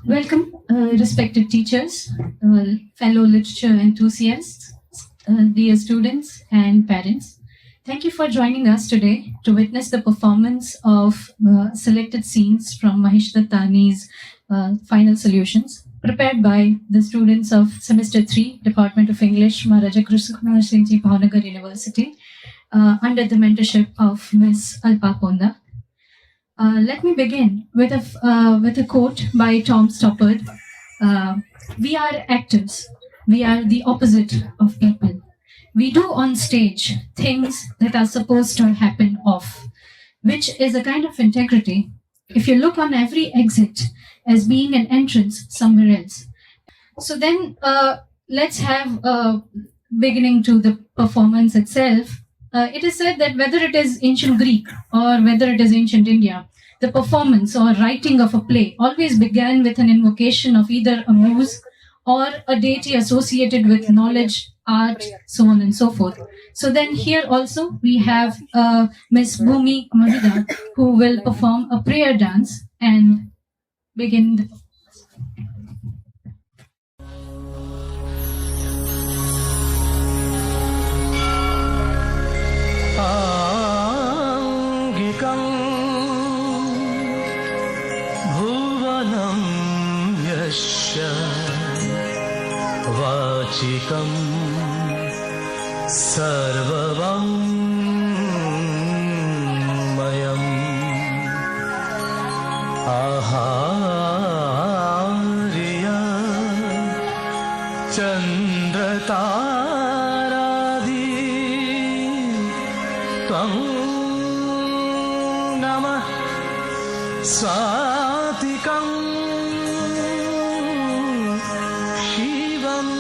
Welcome, respected teachers, fellow literature enthusiasts, dear students, and parents. Thank you for joining us today to witness the performance of selected scenes from Mahesh Dattani's Final Solutions, prepared by the students of Semester 3, Department of English, Maharaja Krishna Singh Ji Bhavnagar University, under the mentorship of Ms. Alpa Ponda. Let me begin with a quote by Tom Stoppard. We are actors. We are the opposite of people. We do on stage things that are supposed to happen off, which is a kind of integrity. If you look on every exit as being an entrance somewhere else. So then let's have a beginning to the performance itself. It is said that whether it is ancient Greek or whether it is ancient India, the performance or writing of a play always began with an invocation of either a muse or a deity associated with knowledge, art, so on and so forth. So then here also we have Miss Bhumi Mahida, who will perform a prayer dance and begin the आङ्गिकं भुवनं यस्य वाचिकं सर्वमयम् आहार्य चन्द्रतारादि त्वं नमः सात्विकं शिवम्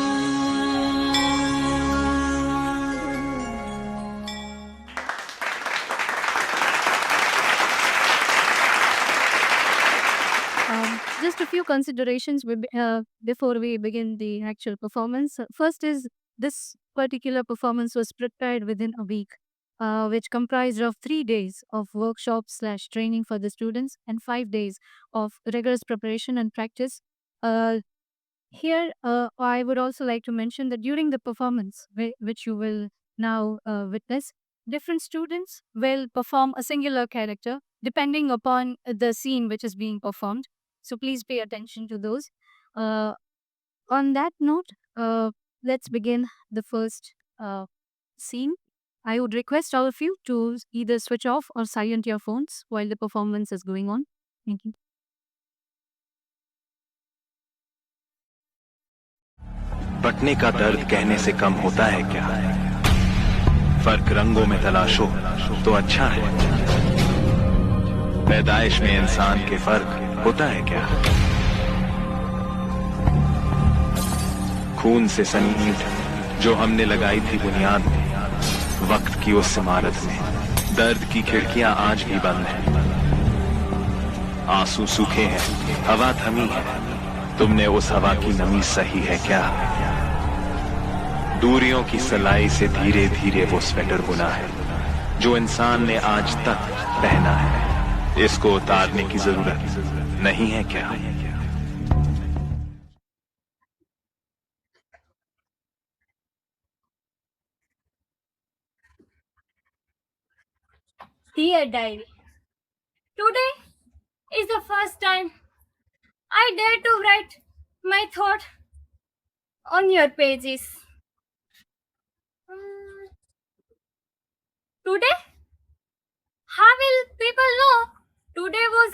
Just a few considerations before we begin the actual performance. First is this particular performance was prepared within a week, which comprised of 3 days of workshop/training for the students and 5 days of rigorous preparation and practice. Here, I would also like to mention that during the performance, which you will now witness, different students will perform a singular character depending upon the scene which is being performed. So please pay attention to those. On that note, let's begin the first scene. I would request all of you to either switch off or silent your phones while the performance is going on. Thank you. बटने का दर्द कहने से कम होता है क्या? फर्क रंगों में तलाशो तो अच्छा है। पैदाइश में इंसान के फर्क होता है क्या? खून से सनी ईंट जो हमने लगाई थी बुनियाद में, वक्त की उस इमारत में दर्द की खिड़कियां आज भी बंद हैं। आंसू सूखे हैं, हवा थमी है, तुमने उस हवा की नमी सही है क्या? दूरियों की सलाई से धीरे धीरे वो स्वेटर बुना है जो इंसान ने आज तक पहना है। इसको उतारने की जरूरत नहीं है क्या? Dear Diary, today is the first time I dare to write my thought on your pages. Today? How will people know today was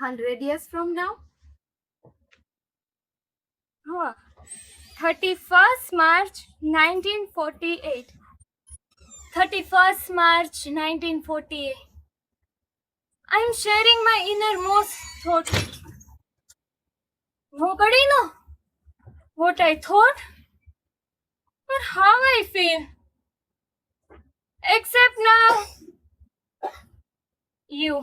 100 years from now? 31st March 1948. 31st March 1948. I am sharing my innermost thought. Nobody know what I thought or how I feel. Except now, you.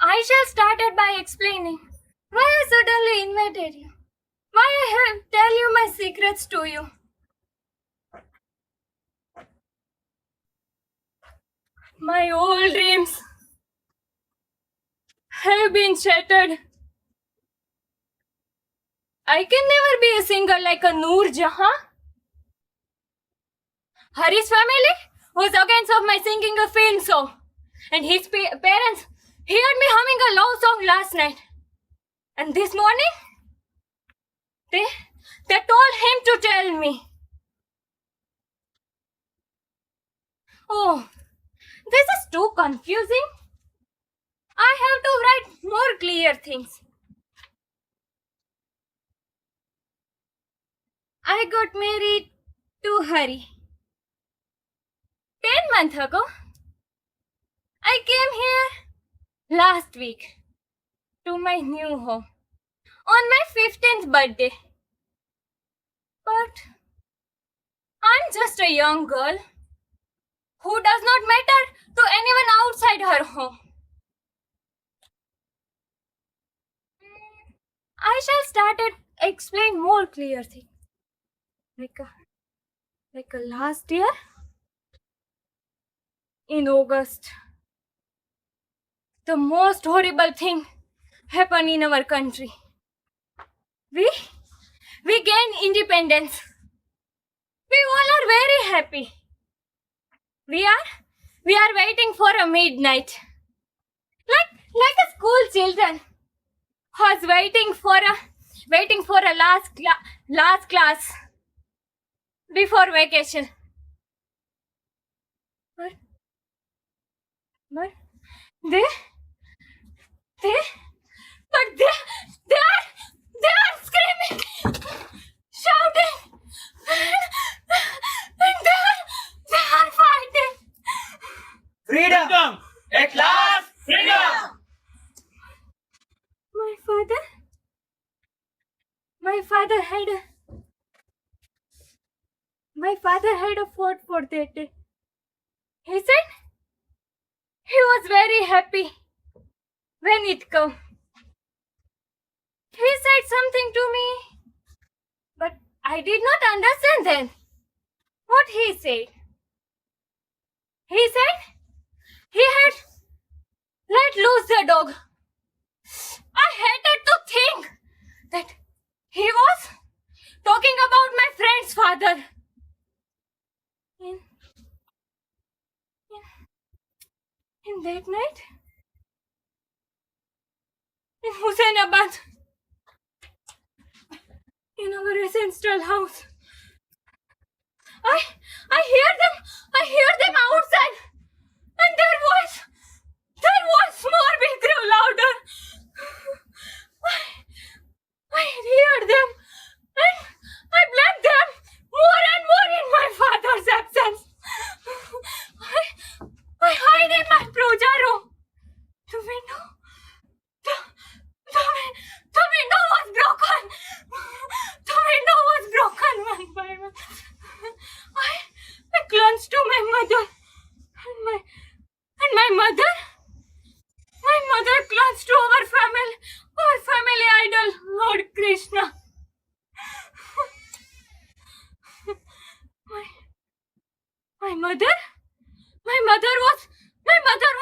I shall start it by explaining why I suddenly invited you. Why I have tell you my secrets to you. My old dreams. have been shattered. I can never be a singer like a Noor Jahan. Hari's family was against of my singing a film song, and his parents heard me humming a love song last night. And this morning, they told him to tell me. Oh, this is too confusing. I have to write more clear things. I got married to Hari 10 months ago. I came here last week to my new home on my 15th birthday. But I'm just a young girl who does not matter to anyone outside her home. I shall start to explain more clear things. Like a last year in August, the most horrible thing happened in our country. We gained independence. We all are very happy. We are waiting for a midnight. Like a school children was waiting for a last class before vacation. But they are screaming, shouting, and they are fighting. Freedom! At last, freedom! My father had a fought for that day. He said he was very happy when it come. He said something to me, but I did not understand then what he said. He said he had let loose the dog. I hated to think that he was talking about my friend's father. In that night, in Husainabad, in our ancestral house, I hear them outside, and their voice more big grew louder. I hear them, and I blame them more and more in my father's absence. I hide in my puja room. The window was broken. The window was broken one by one. I clung to my mother, and my mother clung to our family idol, Lord Krishna. My mother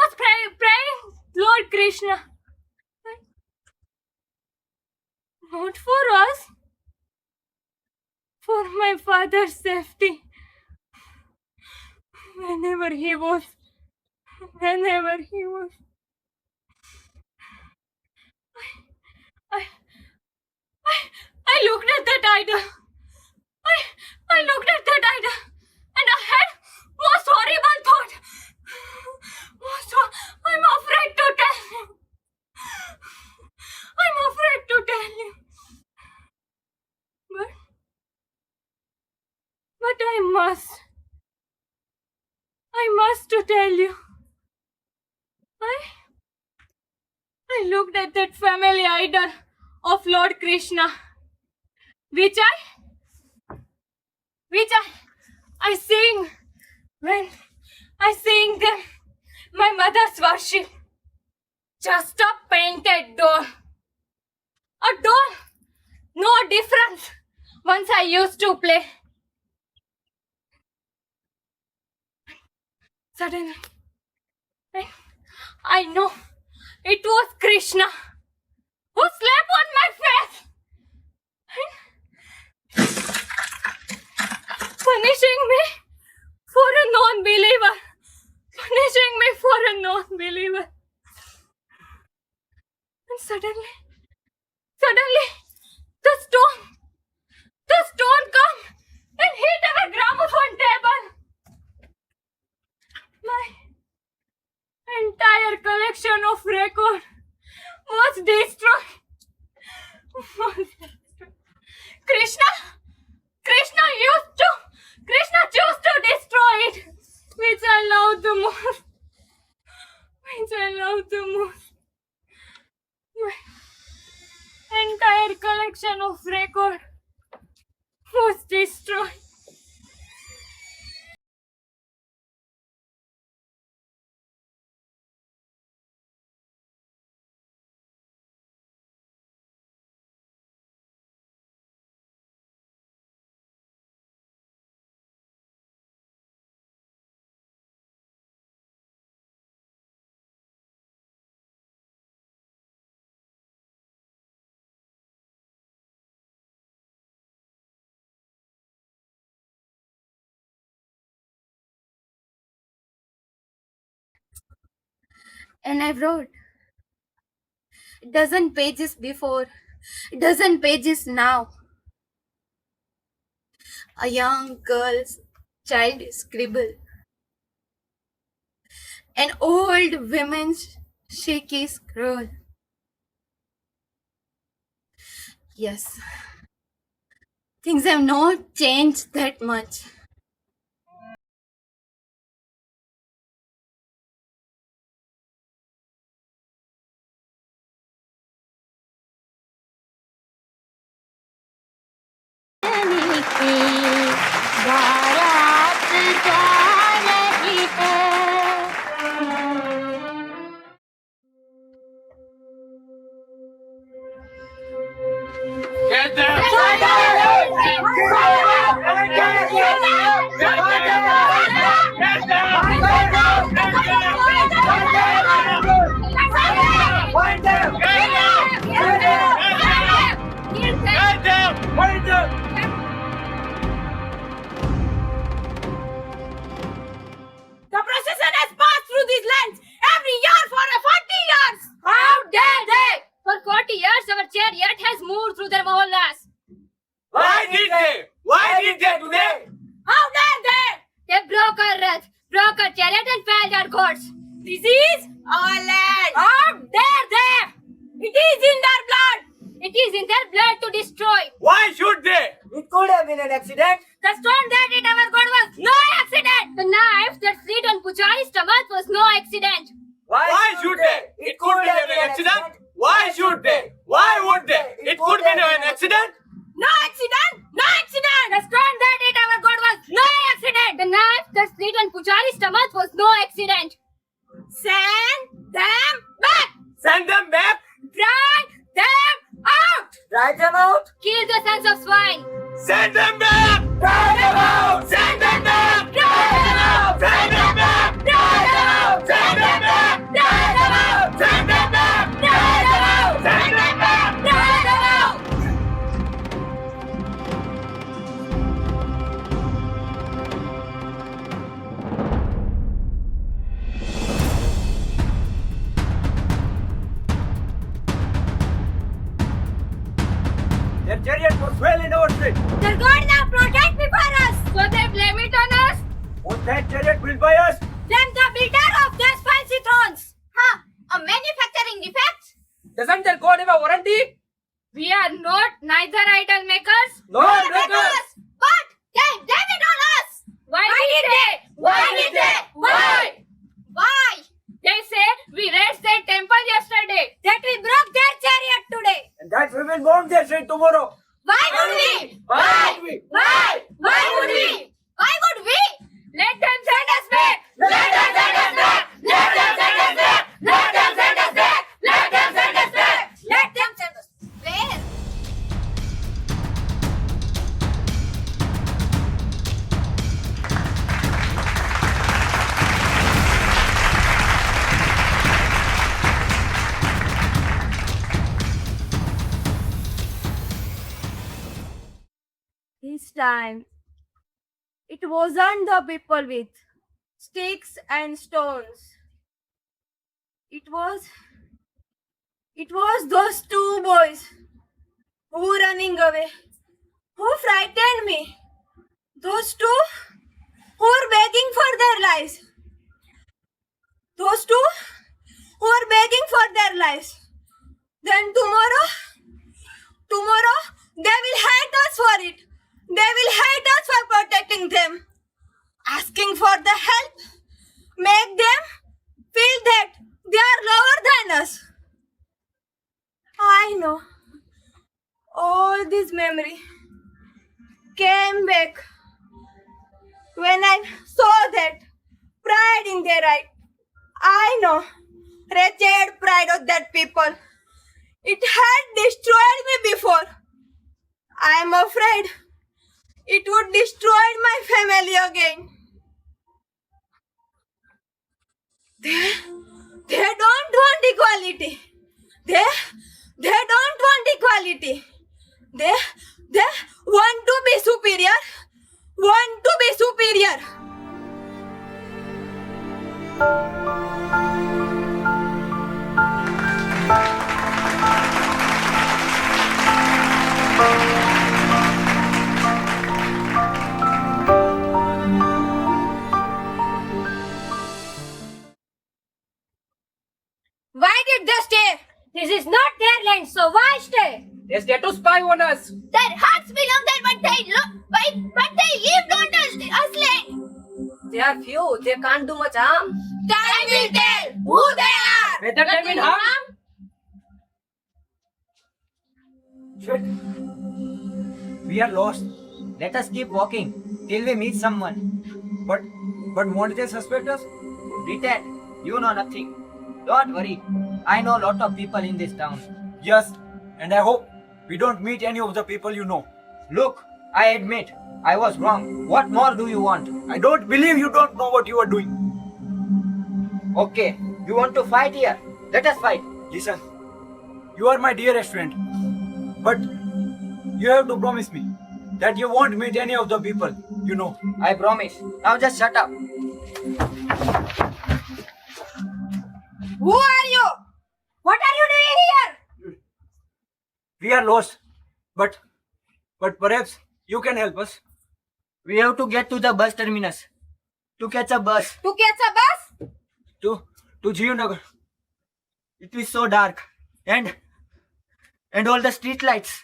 was praying Lord Krishna. Not for us, for my father's safety. Whenever he was, I looked at that idol. I looked at that idol, and I had most horrible thought. I'm afraid to tell you. But I must to tell you. I looked at that family idol of Lord Krishna, which I sing when I sing them my mother's worship. Just a painted doll. A doll, no difference. Once I used to play. Suddenly, I know It was Krishna who slapped on my face, punishing me for a non-believer. Punishing me for a non-believer. And suddenly, the stone come and hit our gramophone table. My entire collection of record was destroyed. Krishna chose to destroy it, which I love the most. My entire collection of record was destroyed. And I wrote dozen pages before, dozen pages now. A young girl's childish scribble, an old woman's shaky scroll. Yes, things have not changed that much. Get them! The procession has passed through these lands every year for 40 years. How dare they? For 40 years, our chariot has moved through their mohallas. Why did they? Why did they today? How dare they? They broke our rath, broke our chariot and failed our gods. This is our land. How dare they? It is in their blood. It is in their blood to destroy. Why should they? It could have been an accident. The stone that hit our god was no accident. The knife that slid on Pujari's stomach was no accident. Why should they? It could be an accident. Why should they? Why would they? It could be an accident. No accident! No accident! The stone that hit our god was no accident! The knife that slit on Pujari's stomach was no accident! Send them back! Send them back. Drive them out! Drive them out. Kill the sons of swine! Send them back. Drive them out. Send them back. Drive them out. Send them back. Drive them out. Send them back. Drive them out. Send them back. Drive them out. Send them back. Drive them out! Their chariot was well in our street. Their god now protect me for us! So they blame it on us? Was that chariot built by us? Blame the builder of those fancy thrones! Huh? A manufacturing defect? Doesn't their god have a warranty? We are neither idol makers No, makers. But they blame it on us! Why did they? Why? They say we raised their temple yesterday. That we broke their chariot today. And that we will bomb their street tomorrow. Why would we? Why would we? Why would we? Let them send us back! Let them send us back! Let them send us back! Let them send us back! Let them send us back! Let them send us where? time, it wasn't the people with sticks and stones. It was those two boys who running away, who frightened me. Those two who are begging for their lives. Those two who are begging for their lives. Then tomorrow, they will hate us for it. They will hate us for protecting them. Asking for the help, make them feel that they are lower than us. I know. All this memory came back when I saw that pride in their eye. I know, wretched pride of that people. It had destroyed me before. I am afraid it would destroy my family again. They don't want equality. They don't want equality. They want to be superior. Want to be superior. Why did they stay? This is not their land, so why stay? They stay to spy on us. Their hearts belong there, but they lived on us land. They are few. They can't do much harm. Time will tell who they are. Whether they will harm. Shit. We are lost. Let us keep walking till we meet someone. But won't they suspect us? Pretend you know nothing. Don't worry. I know a lot of people in this town. Yes, and I hope we don't meet any of the people you know. Look, I admit I was wrong. What more do you want? I don't believe you don't know what you are doing. Okay, you want to fight here? Let us fight. Listen, you are my dearest friend, but you have to promise me that you won't meet any of the people you know. I promise. Now just shut up. Who are you? What are you doing here? We are lost, but perhaps you can help us. We have to get to the bus terminus to catch a bus To catch a bus? to Jiyanagar. It is so dark and all the street lights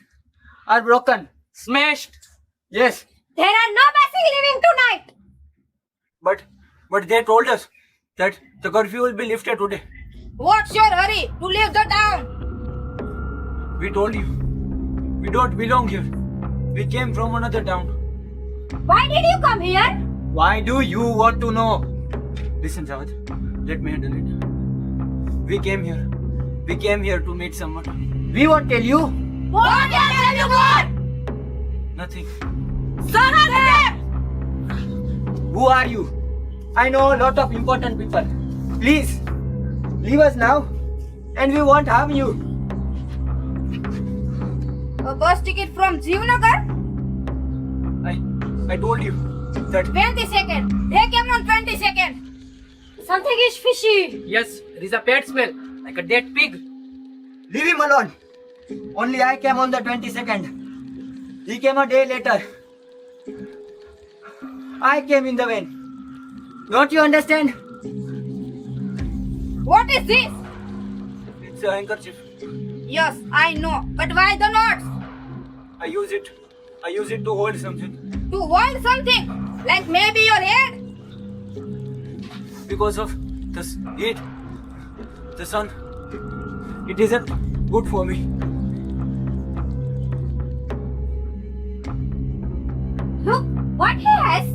are broken. Smashed. Yes. There are no buses leaving tonight. But they told us that the curfew will be lifted today. What's your hurry to leave the town? We told you, we don't belong here. We came from another town. Why did you come here? Why do you want to know? Listen, Javad, let me handle it. We came here to meet someone. We won't tell you. What have you got? Nothing. Son of them! Who are you? I know a lot of important people. Please, leave us now and we won't harm you. A bus ticket from Jivnagar? I told you that 22nd. They came on 22nd. Something is fishy. Yes, there is a bad smell, like a dead pig. Leave him alone. Only I came on the 22nd. He came a day later. I came in the van. Don't you understand? What is this? it's a handkerchief. Yes, I know. But why the knots? I use it to hold something. To hold something? Like maybe your head? Because of the heat, the sun, it isn't good for me. Look, what he has?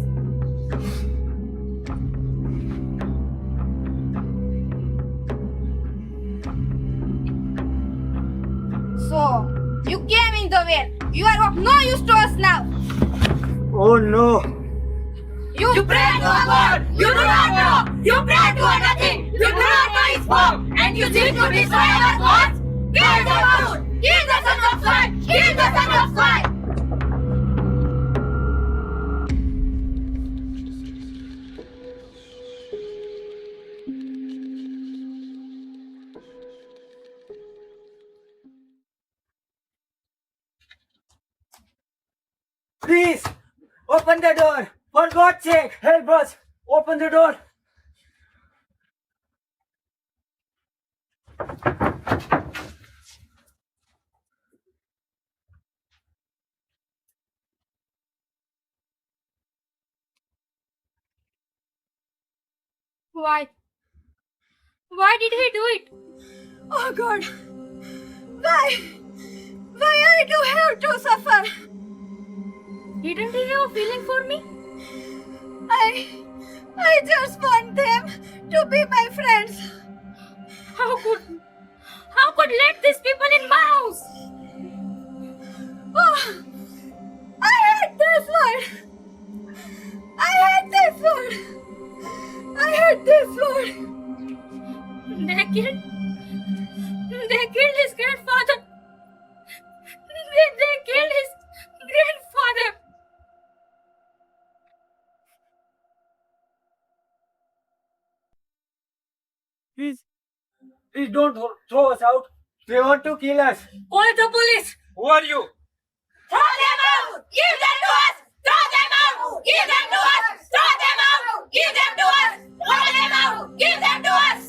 So, you came in the way. You are of no use to us now. Oh no. You pray to a God you do not know. You pray to a nothing you do not know his form. And you seek to destroy our gods. Kill the Marut. Kill the son of swine. Kill the son of swine. Open the door! For God's sake! Help us! Open the door! Why? Why did he do it? Oh God! Why? Why I do have to suffer? Didn't he have a feeling for me? I just want them to be my friends. How could let these people in my house? Oh, I hate this world. I hate this world. I hate this world. They killed his grandfather. They killed his grandfather. Please don't throw us out. They want to kill us. Call the police. Who are you? Throw them out! Give them to us! Throw them out! Give them to us! Throw them out! Give them to us! Throw them out! Give them to us!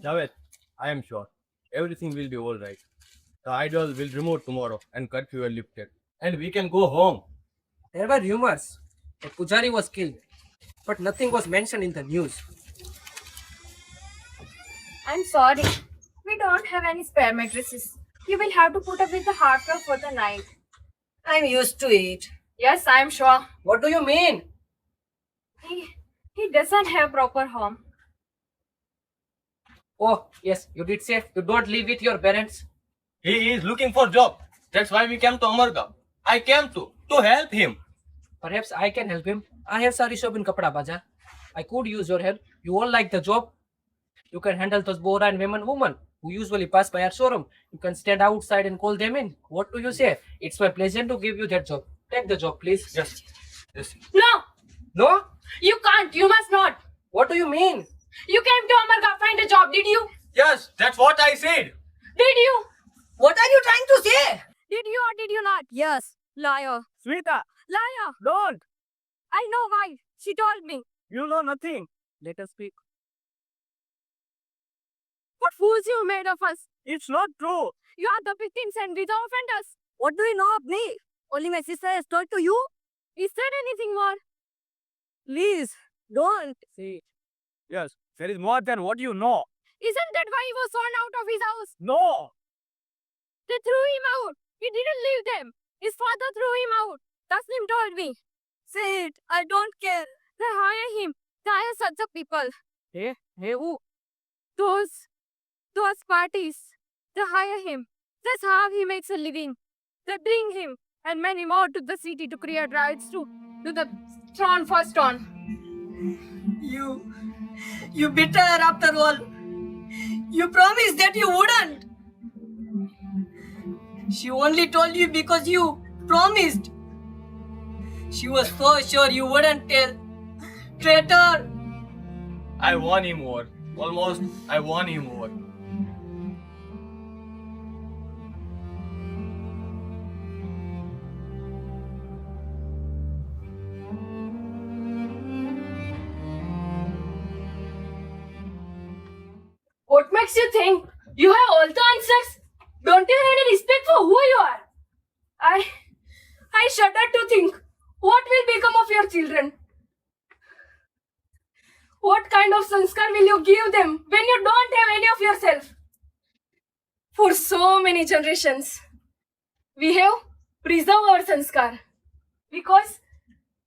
Javed, I am sure everything will be all right. The idol will remove tomorrow and curfew will lifted, and we can go home. There were rumors that Pujari was killed, but nothing was mentioned in the news. I'm sorry. We don't have any spare mattresses. You will have to put up with the hard work for the night. I'm used to it. Yes, I'm sure. What do you mean? He doesn't have proper home. Oh, yes, you did say you don't live with your parents. He is looking for job. That's why we came to Amargaon. I came to help him. Perhaps I can help him. I have sari shop in Kapda Bazaar. I could use your help. You all like the job. You can handle those Bora and women who usually pass by our showroom. You can stand outside and call them in. What do you say? It's my pleasure to give you that job. Take the job, please. Yes. No! No? You can't. You must not. What do you mean? You came to Amarga find a job, did you? Yes, that's what I said. Did you? What are you trying to say? Did you or did you not? Yes. Liar. Sweeta, Liar. don't! I know why. She told me. You know nothing. Let us speak. What fools you made of us. It's not true. You are the victims and we the offenders. What do you know of me? Only my sister has told to you. Is there anything more? Please, don't. See, Yes, there is more than what you know. Isn't that why he was thrown out of his house? No! They threw him out. He didn't leave them. His father threw him out. Tasnim told me. Say it. I don't care. They hire him. They hire such a people. hey, who? Those parties. They hire him. That's how he makes a living. They bring him and many more to the city to create riots to the throne for stone. You bitter after all. You promised that you wouldn't. She only told you because you promised. She was so sure you wouldn't tell. Traitor! I won him over. Almost, I won him over. What makes you think you have all the answers? Don't you have any respect for who you are? I shudder to think what will become of your children. What kind of sanskar will you give them when you don't have any of yourself? For so many generations, we have preserved our sanskar because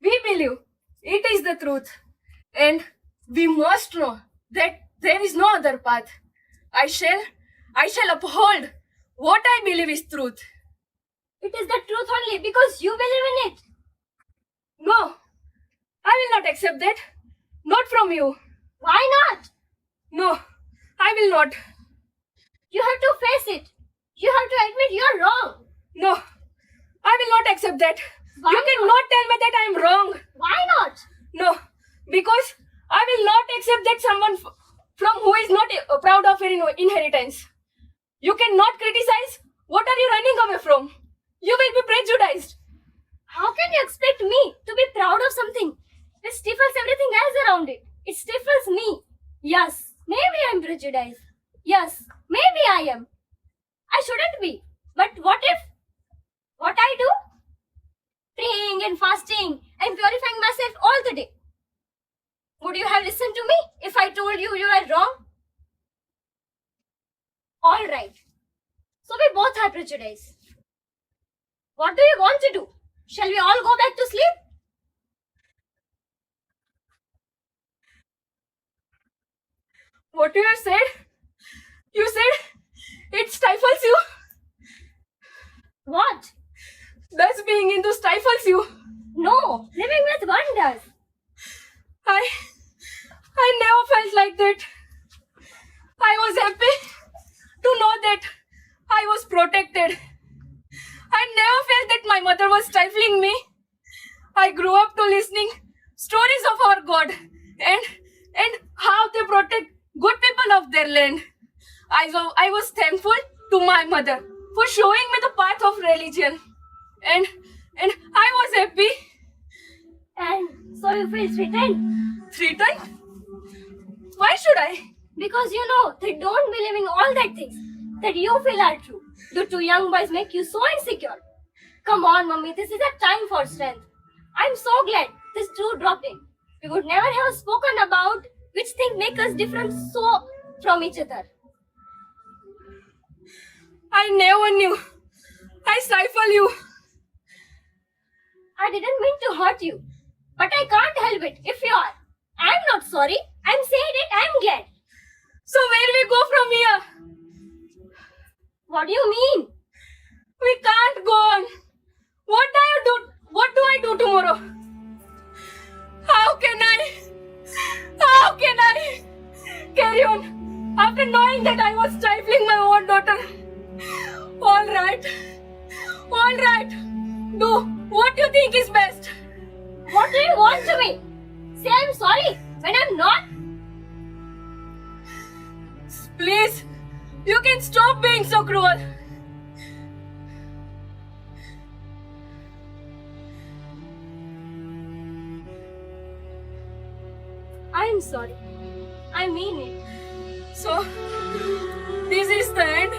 we believe it is the truth and we must know that there is no other path. I shall uphold what I believe is truth. It is the truth only because you believe in it. No, I will not accept that. Not from you. Why not? No, I will not. You have to face it. You have to admit you're wrong. No, I will not accept that. Why you cannot tell me that I am wrong. Why not? No, because I will not accept that someone from who is not proud of her inheritance. You cannot criticize. What are you running away from? You will be prejudiced. How can you expect me to be proud of something that stifles everything else around it? It stifles me. Yes, maybe I'm prejudiced. Yes, maybe I am. I shouldn't be. But what if? What I do? Praying and fasting and purifying myself all the day. Would you have listened to me if I told you you were wrong? All right. So we both are prejudiced. What do you want to do? Shall we all go back to sleep? What you have said? You said it stifles you. What? Thus being Hindu stifles you. No, living with one does. I never felt like that. I was happy to know that I was protected. I never felt that my mother was stifling me. I grew up to listening stories of our God and how they protect good people of their land. I was thankful to my mother for showing me the path of religion. And I was happy. And so you feel threatened? Threatened? Why should I? Because you know they don't believe in all that things that you feel are true. Do two young boys make you so insecure? Come on, Mummy, this is a time for strength. I'm so glad this two dropped in. We would never have spoken about which thing make us different so from each other. I never knew. I stifle you. I didn't mean to hurt you, but I can't help it if you are. I'm not sorry. I'm saying it. I'm glad. So where we go from here? What do you mean? We can't go on. What do I do tomorrow? How can I carry on after knowing that I was stifling my own daughter? All right. Do what you think is best. What do you want to me? Say I'm sorry when I'm not? Please, you can stop being so cruel. I'm sorry. I mean it. So, this is the end.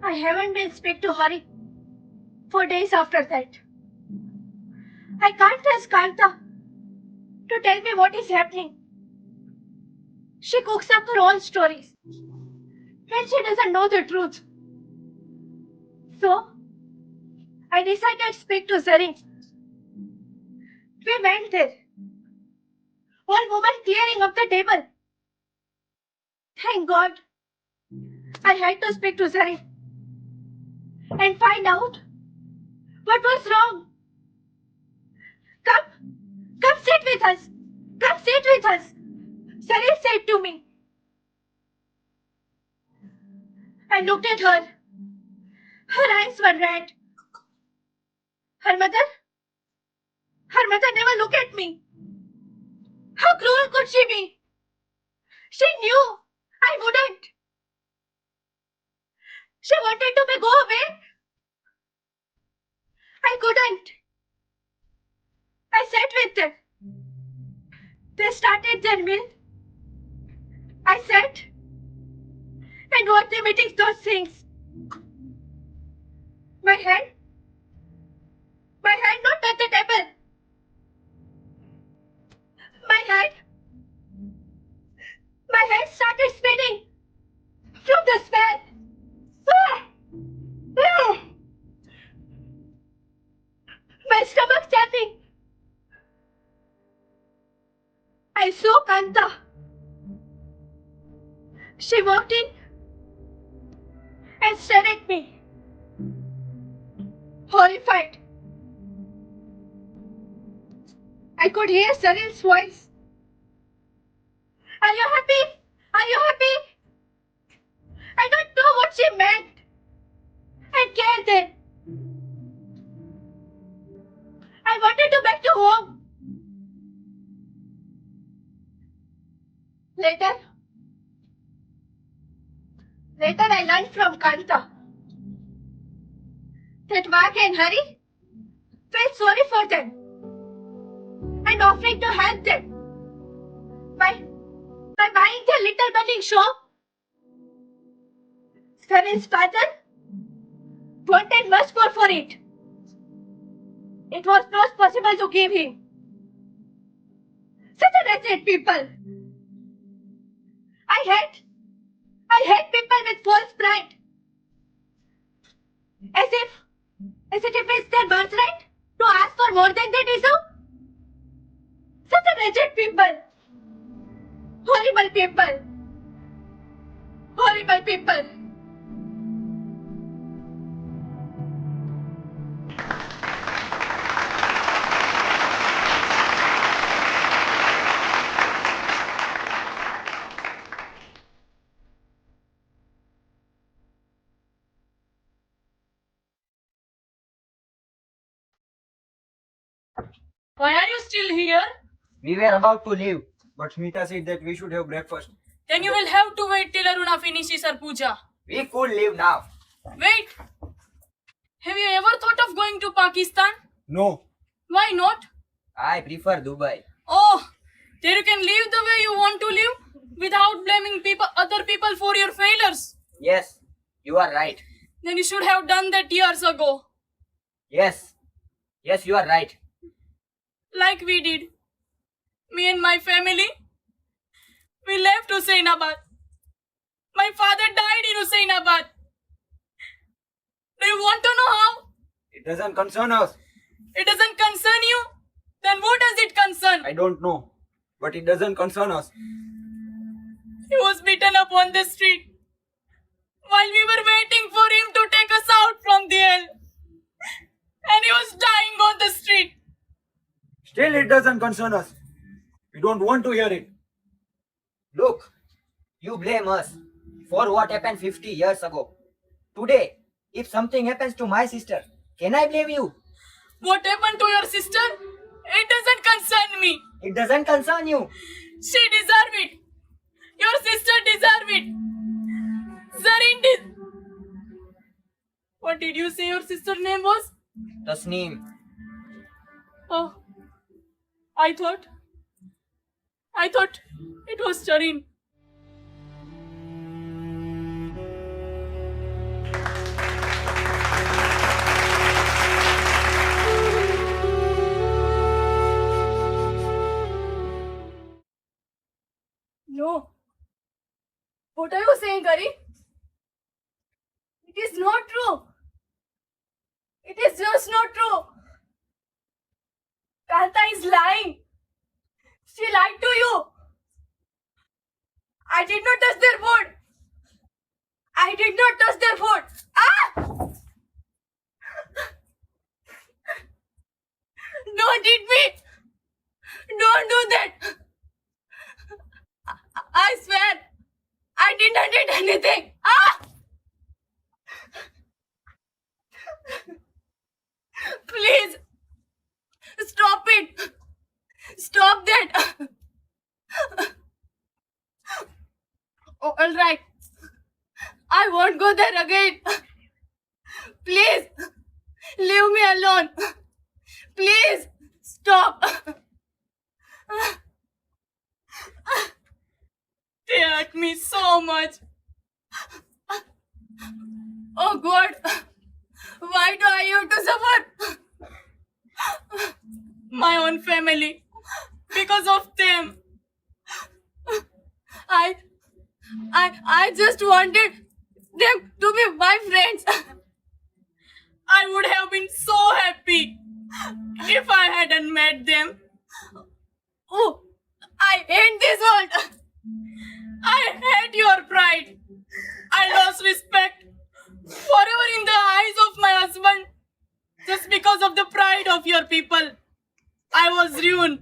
I haven't been speak to Hari for days after that. I can't trust Kanta to tell me what is happening. She cooks up her own stories and she doesn't know the truth. So, I decided to speak to Zarin. We went there. One woman clearing up the table. Thank God. I had to speak to Zarin and find out what was wrong. Come sit with us. Come sit with us. Zarin said to me. I looked at her. Her eyes were red. Her mother never looked at me. How cruel could she be? She knew I wouldn't. She wanted to me go away. I couldn't. I sat with them. They started their meal. I sat and watched them eating those things. My hand not at the table. My hand started spinning from the smell. My stomach tapping. I saw Kanta. She walked in and stared at me, horrified. I could hear Saril's voice. Are you happy? Are you happy? I don't know what she meant. I can't then. I wanted to back to home. Later I learned from Kanta that Vak and Hari felt sorry for them and offering to help them by buying their little bunny shop. Sarin's father wanted much more for it. It was not possible to give him. Such a wretched people. I hate people with false pride. As if it's their birthright to ask for more than they deserve. Such a wretched people. Horrible people. Horrible people. Why are you still here? We were about to leave, but Smita said that we should have breakfast. Then you will have to wait till Aruna finishes her puja. We could leave now. Wait. Have you ever thought of going to Pakistan? No. Why not? I prefer Dubai. Oh, there you can live the way you want to live without blaming other people for your failures. Yes, you are right. Then you should have done that years ago. Yes, you are right. Like we did. Me and my family, we left Husainabad. My father died in Husainabad. Do you want to know how? It doesn't concern us. It doesn't concern you? Then what does it concern? I don't know. But it doesn't concern us. He was beaten up on the street while we were waiting for him to take us out from the hell. And he was dying on the street. Still, it doesn't concern us. We don't want to hear it. Look, you blame us for what happened 50 years ago. Today, if something happens to my sister, can I blame you? What happened to your sister? It doesn't concern me. It doesn't concern you. She deserved it. Your sister deserved it. Zarin did. What did you say your sister's name was? Tasneem. Oh, I thought it was Charin. No. What are you saying, Gary? It is not true. It is just not true. Kanta is lying. She lied to you. I did not touch their food. I did not touch their food. Ah! Don't hit me. Don't do that. I swear. I did not hit anything. Ah! Please. Stop it. Stop that. Oh, all right. I won't go there again. Please. Leave me alone. Please. Stop. They hurt me so much. Oh God. Why do I have to suffer? My own family. Because of them. I just wanted them to be my friends. I would have been so happy if I hadn't met them. Oh, I hate this world. I hate your pride. I lost respect forever in the eyes of my husband just because of the pride of your people. I was ruined.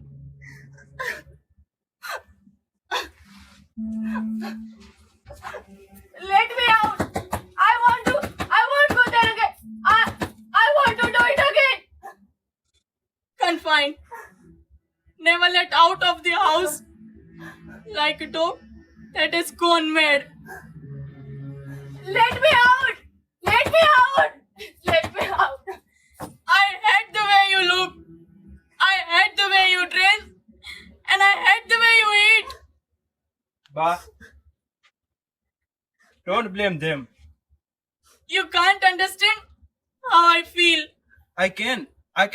Let me out. never let out of the house like a dog that has gone mad. Let me out! Let me out! Let me out! I hate the way you look. I hate the way you dress. And I hate the way you eat. Ba, don't blame them. You can't understand how I feel. I can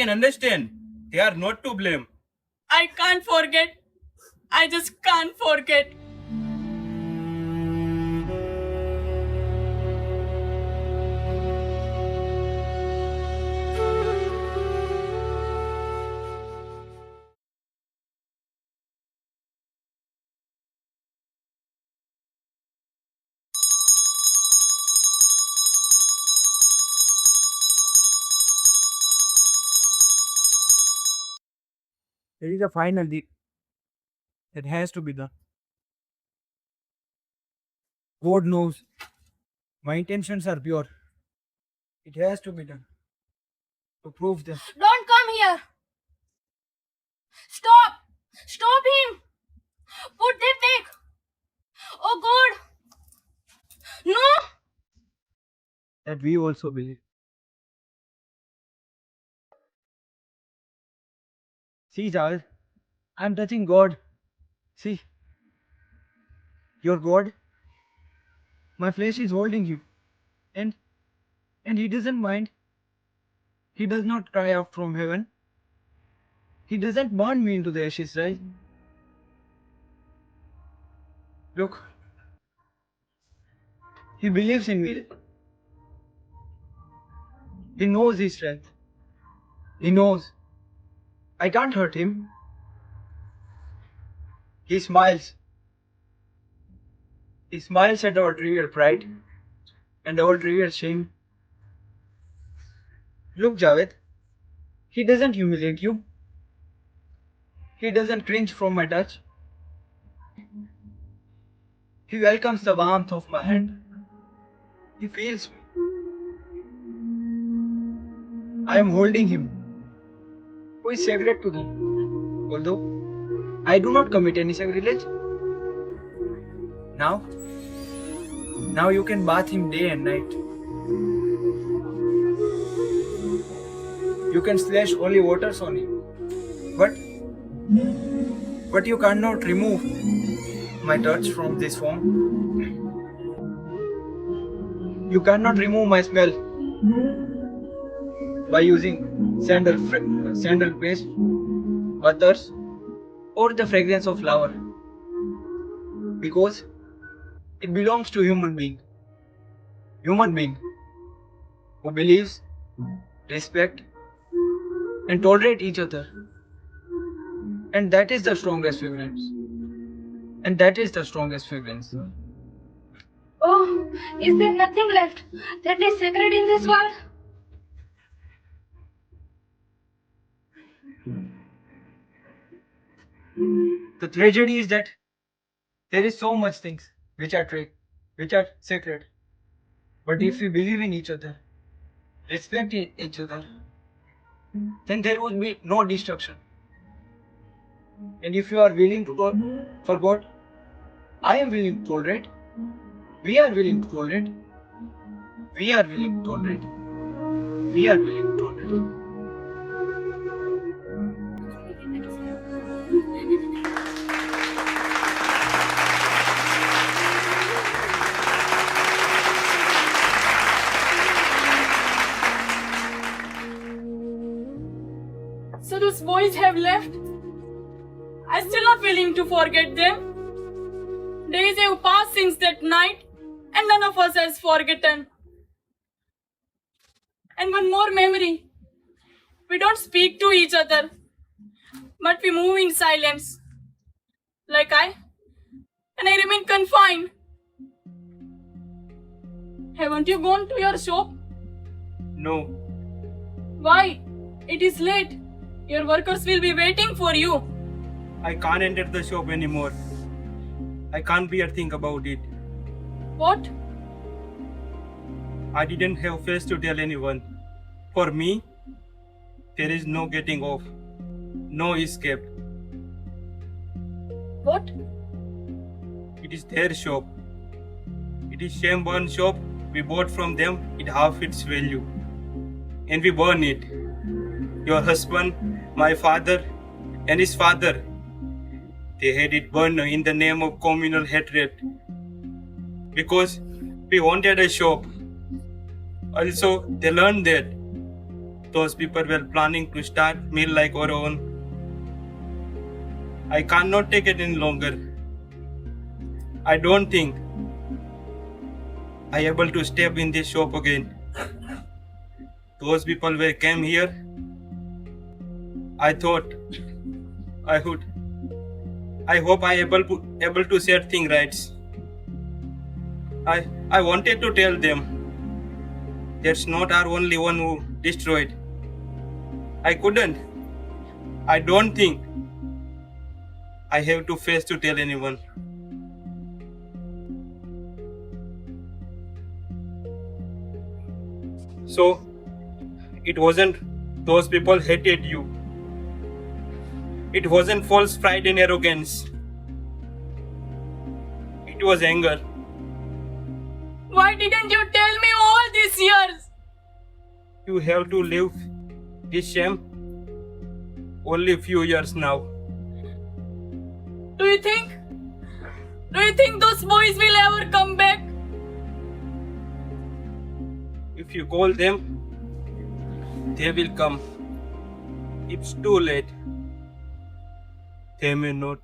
understand. They are not to blame. I can't forget. I just can't forget. There is a final deed that has to be done. God knows my intentions are pure. It has to be done. To prove them. Don't come here. Stop. Stop him. Put them back. Oh God. No. That we also believe. See, Charles, I'm touching God. See, your God. My flesh is holding you, and He doesn't mind. He does not cry out from heaven. He doesn't burn me into the ashes, right? Look, He believes in me. He knows His strength. He knows I can't hurt Him. He smiles. He smiles at our trivial pride and our trivial shame. Look, Javed, He doesn't humiliate you. He doesn't cringe from my touch. He welcomes the warmth of my hand. He feels me. I am holding Him, who is sacred to them, although I do not commit any sacrilege. Now you can bath Him day and night. You can splash holy waters on Him. But you cannot remove my touch from this form. You cannot remove my smell by using sandal paste, butters, or the fragrance of flower, because it belongs to human being who believes, respect, and tolerate each other, and that is the strongest fragrance. Oh, is there nothing left that is sacred in this world? The tragedy is that there is so much things which are sacred. But if we believe in each other, respect each other, then there would be no destruction. And if you are willing to for God, I am willing to tolerate. We are willing to tolerate. We are willing to tolerate. We are willing to tolerate. So those boys have left. I'm still not willing to forget them. Days have passed since that night, and none of us has forgotten. And one more memory. We don't speak to each other, but we move in silence. And I remain confined. Haven't you gone to your shop? No. Why? It is late. Your workers will be waiting for you. I can't enter the shop anymore. I can't bear think about it. What? I didn't have face to tell anyone. For me, there is no getting off, no escape. What? It is their shop. It is shame burn shop. We bought from them it half its value. And we burn it. Your husband, my father, and his father. They had it burned in the name of communal hatred. Because we wanted a shop. Also, they learned that those people were planning to start mill like our own. I cannot take it any longer. I don't think I able to step in this shop again. Those people were came here. I thought I would. I hope I able to set things right. I wanted to tell them that's not our only one who destroyed. I couldn't. I don't think I have to face to tell anyone. So it wasn't those people hated you. It wasn't false pride and arrogance. It was anger. Why didn't you tell me all these years? You have to live this shame only few years now. Do you think those boys will ever come back? If you call them, they will come. It's too late. They may not.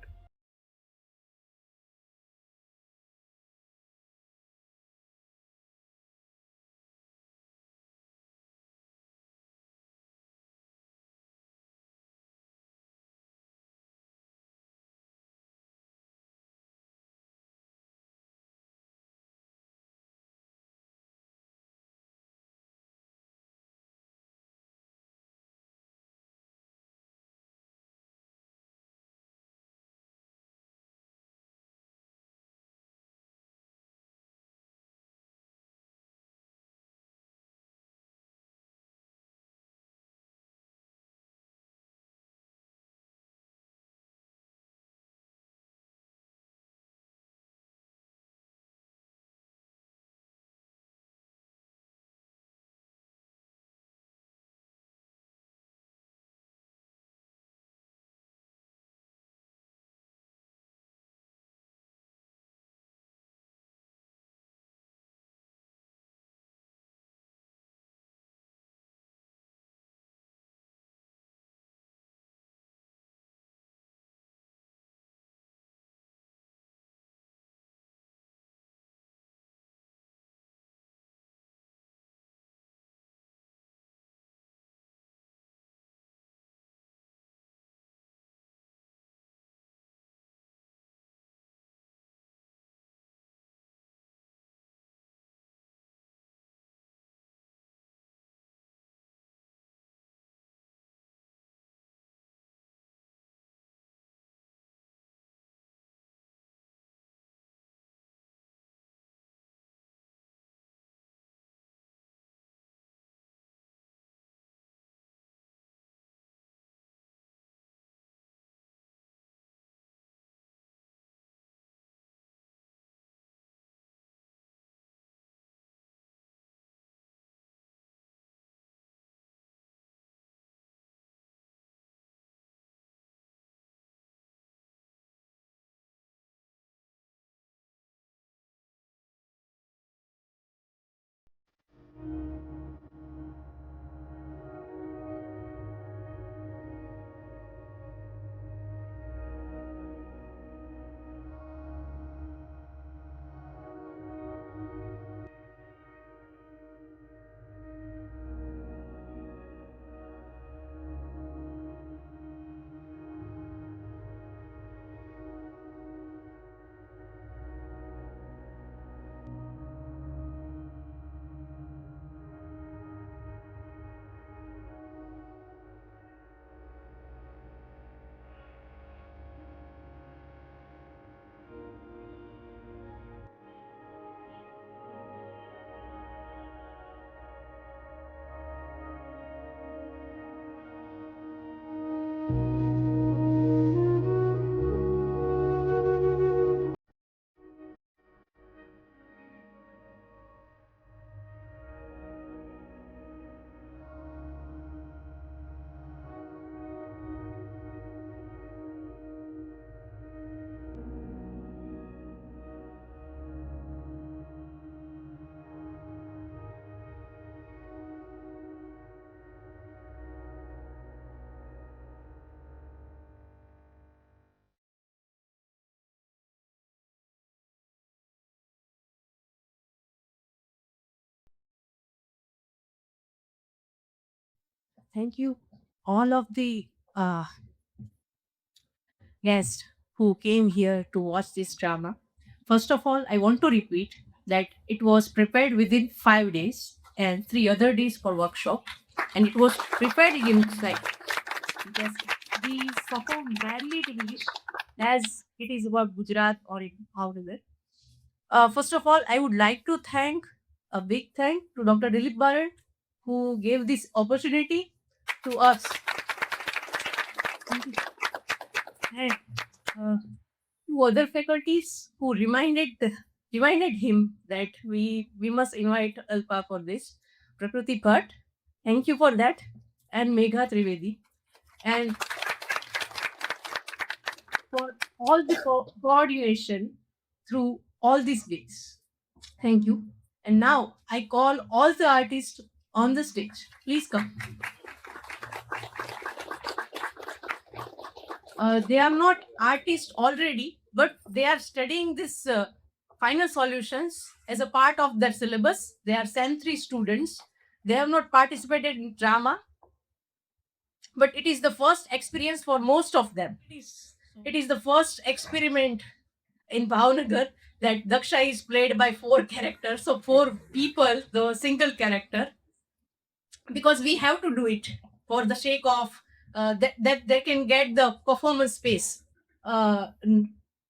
thank you all of the guests who came here to watch this drama. First of all, I want to repeat that it was prepared within 5 days and 3 other days for workshop, and it was prepared in inside because we perform badly in English as it is about Gujarat or in Bhavnagar. First of all, I would like to thank a big thank to Dr. Dilip Baran who gave this opportunity to us. Thank you. And two other faculties who reminded him that we must invite Alpa for this. Prakriti Bhatt, thank you for that, and Megha Trivedi, and for all the coordination through all these weeks. Thank you. And now I call all the artists on the stage. Please come. They are not artists already, but they are studying this final solutions as a part of their syllabus. They are Sen 3 students. They have not participated in drama, but it is the first experience for most of them. It is the first experiment in Bhavnagar that Daksha is played by 4 characters, so 4 people, the single character, because we have to do it for the sake of that they can get the performance space.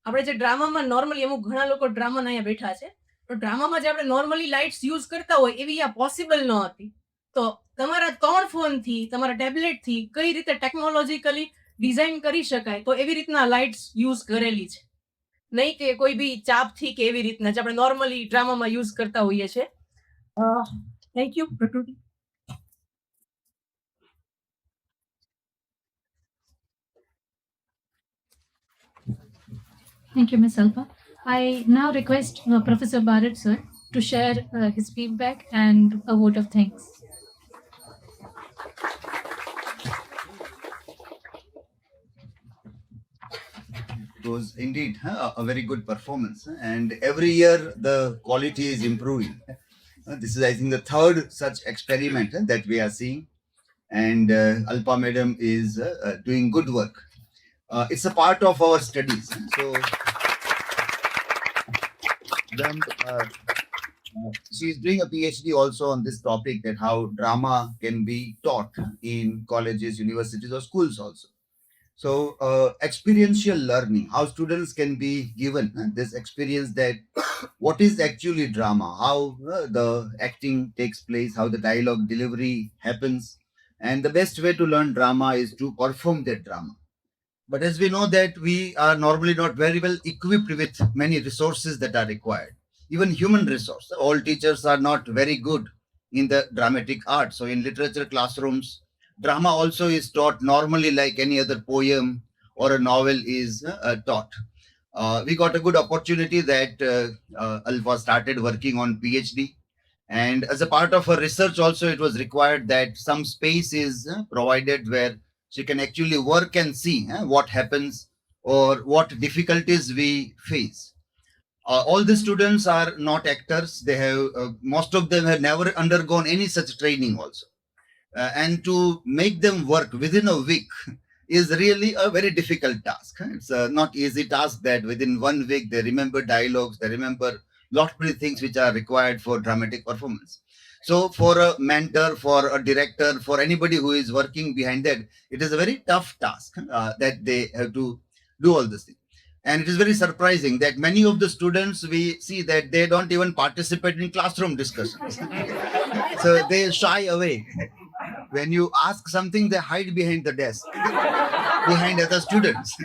આપણે જે ડ્રામામાં normally અમુક ઘણા લોકો ડ્રામાના અહીંયા બેઠા છે, તો ડ્રામામાં જે આપણે નોર્મલી લાઇટ્સ યુઝ કરતા હોય એવી આ પોસિબલ ન હતી. તો તમારા 3 ફોનથી, તમારા ટેબ્લેટથી કઈ રીતે ટેકનોલોજીકલી ડિઝાઇન કરી શકાય, તો એવી રીતના લાઇટ્સ યુઝ કરેલી છે. નહીં કે કોઈ બી ચાપથી કે એવી રીતના જે આપણે નોર્મલી ડ્રામામાં યુઝ કરતા હોઈએ છીએ. થેન્ક યુ પ્રકૃતિ. Thank you, Ms. Alpa. I now request Professor Bharat sir to share his feedback and a vote of thanks. It was indeed a very good performance, and every year the quality is improving. This is, I think, the third such experiment that we are seeing, and Alpa Madam is doing good work. It's a part of our studies. So, then, she is doing a PhD also on this topic, that how drama can be taught in colleges, universities, or schools also. So, experiential learning, how students can be given this experience that what is actually drama, how the acting takes place, how the dialogue delivery happens, and the best way to learn drama is to perform that drama. But as we know that we are normally not very well equipped with many resources that are required, even human resource. All teachers are not very good in the dramatic art. So in literature classrooms, drama also is taught normally like any other poem or a novel is taught. We got a good opportunity that Alpa started working on PhD. And as a part of her research also, it was required that some space is provided where she can actually work and see what happens or what difficulties we face. All the students are not actors. They have, most of them have never undergone any such training also. And to make them work within a week is really a very difficult task. It's a not easy task that within 1 week they remember dialogues, they remember lot of things which are required for dramatic performance. So for a mentor, for a director, for anybody who is working behind that, it is a very tough task that they have to do all this thing. And it is very surprising that many of the students, we see that they don't even participate in classroom discussions. So they shy away. When you ask something, they hide behind the desk, behind other students.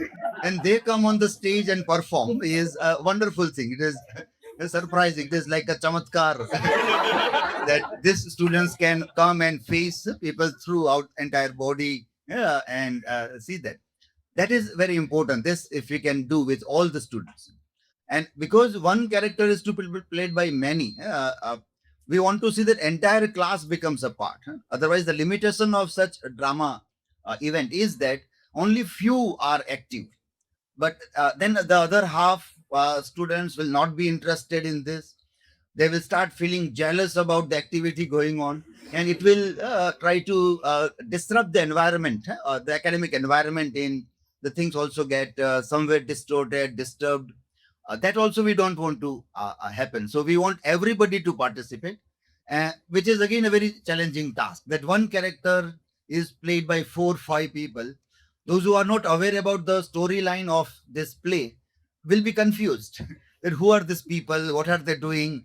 And they come on the stage and perform is a wonderful thing. It is surprising. It is like a chamatkar that these students can come and face people throughout entire body and see that. That is very important. This, if we can do with all the students. And because one character is to be played by many, we want to see that entire class becomes a part. Otherwise, the limitation of such a drama event is that only few are active. But then the other half students will not be interested in this. They will start feeling jealous about the activity going on, and it will try to disrupt the environment, the academic environment. In the things also get somewhere distorted, disturbed. That also we don't want to happen. So we want everybody to participate, which is again a very challenging task. That one character is played by 4-5 people. Those who are not aware about the storyline of this play will be confused. That who are these people? What are they doing?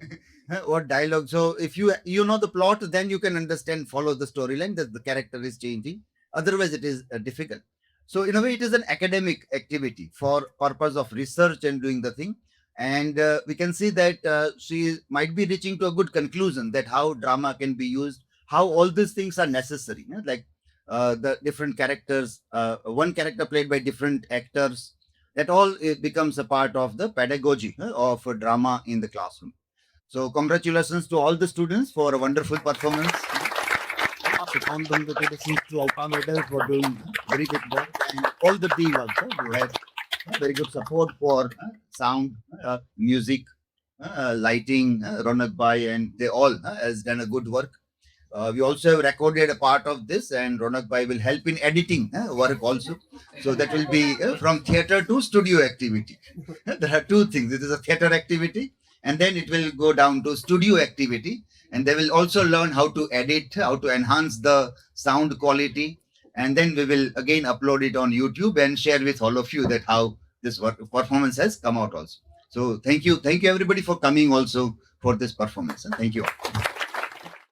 What dialogue? So if you know the plot, then you can understand, follow the storyline, that the character is changing. Otherwise, it is difficult. So in a way, it is an academic activity for purpose of research and doing the thing. And we can see that she might be reaching to a good conclusion, that how drama can be used, how all these things are necessary. Like the different characters, one character played by different actors, that all it becomes a part of the pedagogy of drama in the classroom. So congratulations to all the students for a wonderful performance. Congratulations to our medals for doing very good work, and all the team also who had very good support for sound, music, lighting, Ronak Bhai, and they all has done a good work. We also have recorded a part of this, and Ronak Bhai will help in editing work also. So that will be from theater to studio activity. There are two things. It is a theater activity, and then it will go down to studio activity. And they will also learn how to edit, how to enhance the sound quality. And then we will again upload it on YouTube and share with all of you that how this performance has come out also. So thank you everybody for coming also for this performance. Thank you.